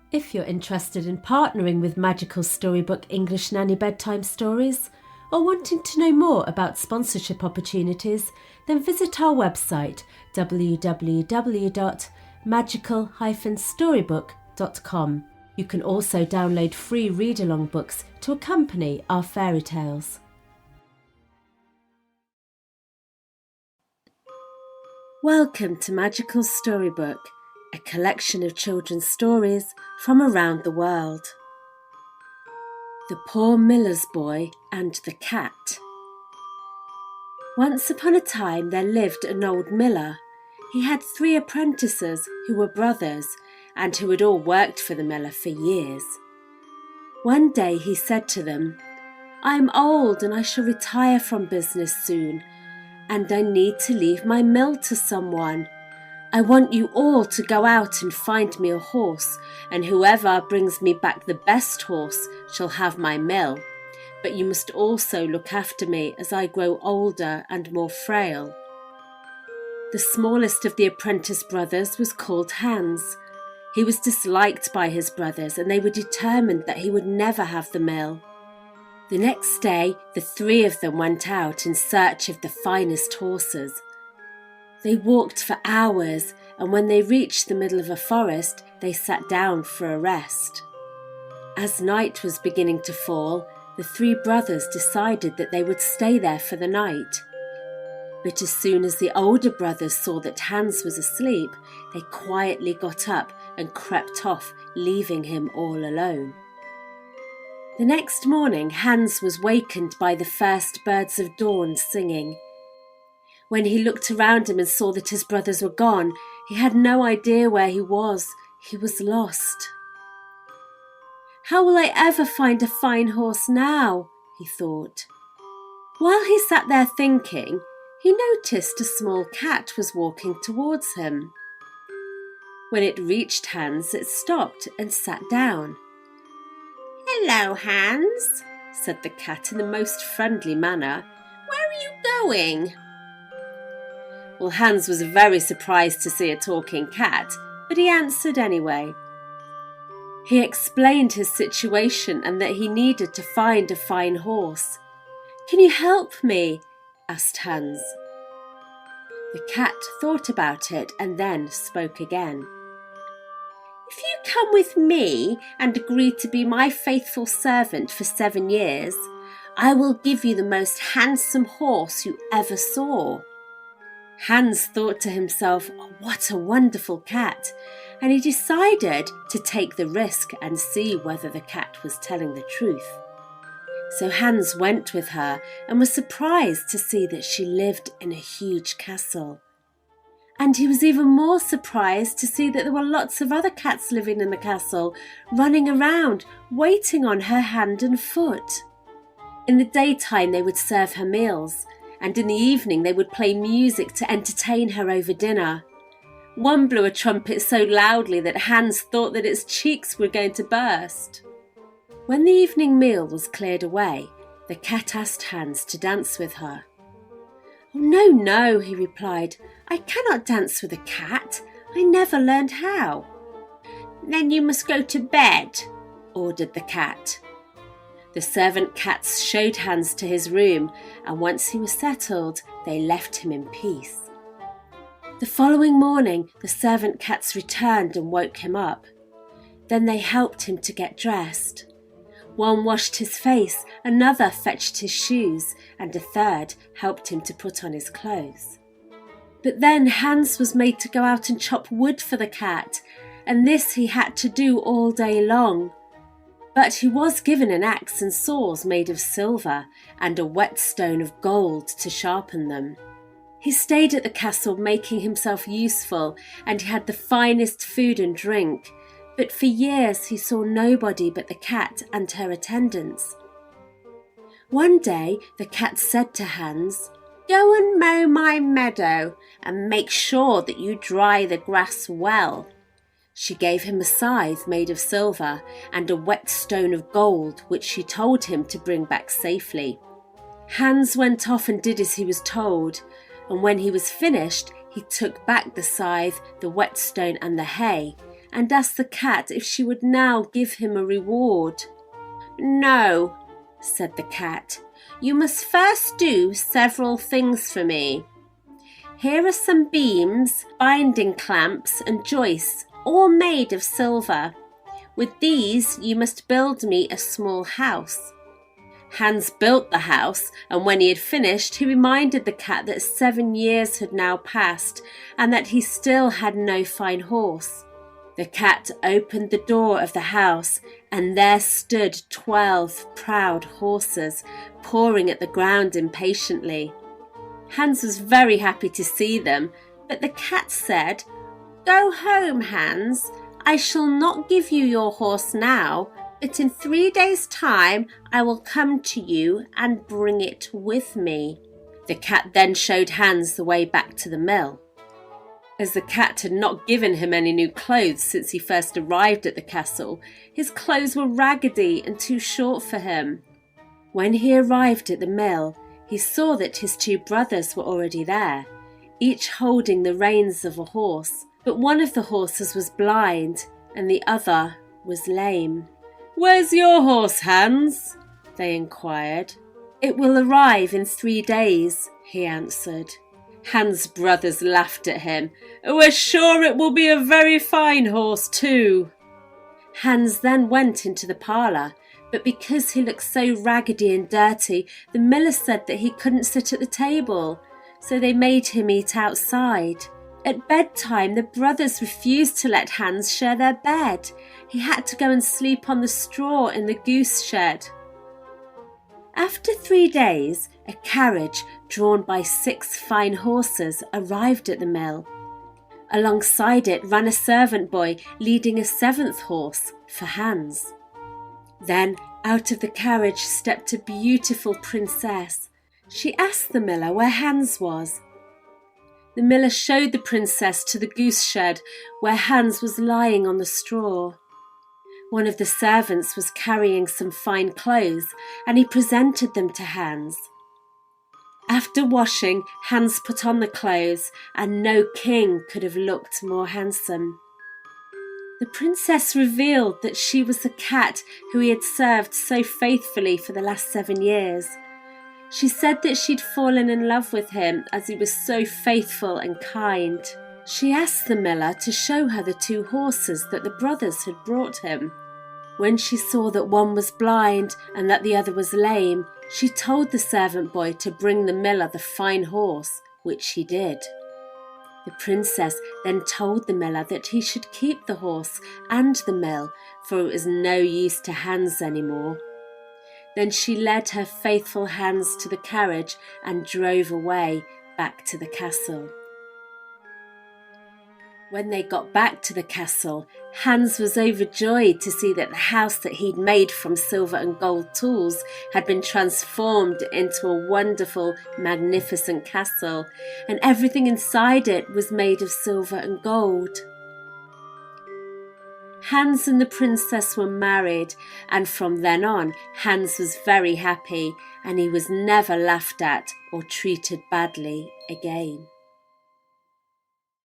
If you're interested in partnering with Magical Storybook English Nanny Bedtime Stories or wanting to know more about sponsorship opportunities, then visit our website www.magical-storybook.com. You can also download free read-along books to accompany our fairy tales. Welcome to Magical Storybook, a collection of children's stories from around the world. The Poor Miller's Boy and the Cat. Once upon a time there lived an old miller. He had 3 apprentices who were brothers and who had all worked for the miller for years. One day he said to them, "I'm old and I shall retire from business soon, and I need to leave my mill to someone. I want you all to go out and find me a horse, and whoever brings me back the best horse shall have my mill. But you must also look after me as I grow older and more frail." The smallest of the apprentice brothers was called Hans. He was disliked by his brothers, and they were determined that he would never have the mill. The next day, the 3 of them went out in search of the finest horses. They walked for hours, and when they reached the middle of a forest, they sat down for a rest. As night was beginning to fall, the 3 brothers decided that they would stay there for the night. But as soon as the older brothers saw that Hans was asleep, they quietly got up and crept off, leaving him all alone. The next morning, Hans was wakened by the first birds of dawn singing. When he looked around him and saw that his brothers were gone, he had no idea where he was. He was lost. "How will I ever find a fine horse now?" he thought. While he sat there thinking, he noticed a small cat was walking towards him. When it reached Hans, it stopped and sat down. "Hello, Hans," said the cat in the most friendly manner. "Where are you going?" Well, Hans was very surprised to see a talking cat, but he answered anyway. He explained his situation and that he needed to find a fine horse. "Can you help me?" asked Hans. The cat thought about it and then spoke again. "If you come with me and agree to be my faithful servant for 7 years, I will give you the most handsome horse you ever saw." Hans thought to himself, "What a wonderful cat," and he decided to take the risk and see whether the cat was telling the truth. So Hans went with her and was surprised to see that she lived in a huge castle. And he was even more surprised to see that there were lots of other cats living in the castle, running around, waiting on her hand and foot. In the daytime they would serve her meals, and in the evening they would play music to entertain her over dinner. One blew a trumpet so loudly that Hans thought that its cheeks were going to burst. When the evening meal was cleared away, the cat asked Hans to dance with her. "Oh, no, no," he replied. "I cannot dance with a cat. I never learned how." "Then you must go to bed," ordered the cat. The servant cats showed Hans to his room, and once he was settled, they left him in peace. The following morning, the servant cats returned and woke him up. Then they helped him to get dressed. One washed his face, another fetched his shoes, and a third helped him to put on his clothes. But then Hans was made to go out and chop wood for the cat, and this he had to do all day long. But he was given an axe and saws made of silver, and a whetstone of gold to sharpen them. He stayed at the castle making himself useful, and he had the finest food and drink. But for years he saw nobody but the cat and her attendants. One day the cat said to Hans, "Go and mow my meadow and make sure that you dry the grass well." She gave him a scythe made of silver and a whetstone of gold, which she told him to bring back safely. Hans went off and did as he was told, and when he was finished, he took back the scythe, the whetstone and the hay, and asked the cat if she would now give him a reward. "No," said the cat. "You must first do several things for me. Here are some beams, binding clamps, and joists, all made of silver. With these you must build me a small house." Hans built the house, and when he had finished, he reminded the cat that 7 years had now passed and that he still had no fine horse. The cat opened the door of the house, and there stood 12 proud horses, pawing at the ground impatiently. Hans was very happy to see them, but the cat said, "Go home, Hans. I shall not give you your horse now, but in 3 days' time I will come to you and bring it with me." The cat then showed Hans the way back to the mill. As the cat had not given him any new clothes since he first arrived at the castle, his clothes were raggedy and too short for him. When he arrived at the mill, he saw that his 2 brothers were already there, each holding the reins of a horse, but one of the horses was blind and the other was lame. "Where's your horse, Hans?" they inquired. "It will arrive in 3 days," he answered. Hans' brothers laughed at him. "We're sure it will be a very fine horse too." Hans then went into the parlour, but because he looked so raggedy and dirty, the miller said that he couldn't sit at the table, so they made him eat outside. At bedtime, the brothers refused to let Hans share their bed. He had to go and sleep on the straw in the goose shed. After 3 days, a carriage drawn by 6 fine horses arrived at the mill. Alongside it ran a servant boy leading a 7th horse for Hans. Then out of the carriage stepped a beautiful princess. She asked the miller where Hans was. The miller showed the princess to the goose shed where Hans was lying on the straw. One of the servants was carrying some fine clothes, and he presented them to Hans. After washing, Hans put on the clothes, and no king could have looked more handsome. The princess revealed that she was the cat who he had served so faithfully for the last 7 years. She said that she'd fallen in love with him as he was so faithful and kind. She asked the miller to show her the 2 horses that the brothers had brought him. When she saw that one was blind and that the other was lame, she told the servant boy to bring the miller the fine horse, which he did. The princess then told the miller that he should keep the horse and the mill, for it was no use to Hans anymore. Then she led her faithful Hans to the carriage and drove away back to the castle. When they got back to the castle, Hans was overjoyed to see that the house that he'd made from silver and gold tools had been transformed into a wonderful, magnificent castle, and everything inside it was made of silver and gold. Hans and the princess were married, and from then on, Hans was very happy, and he was never laughed at or treated badly again.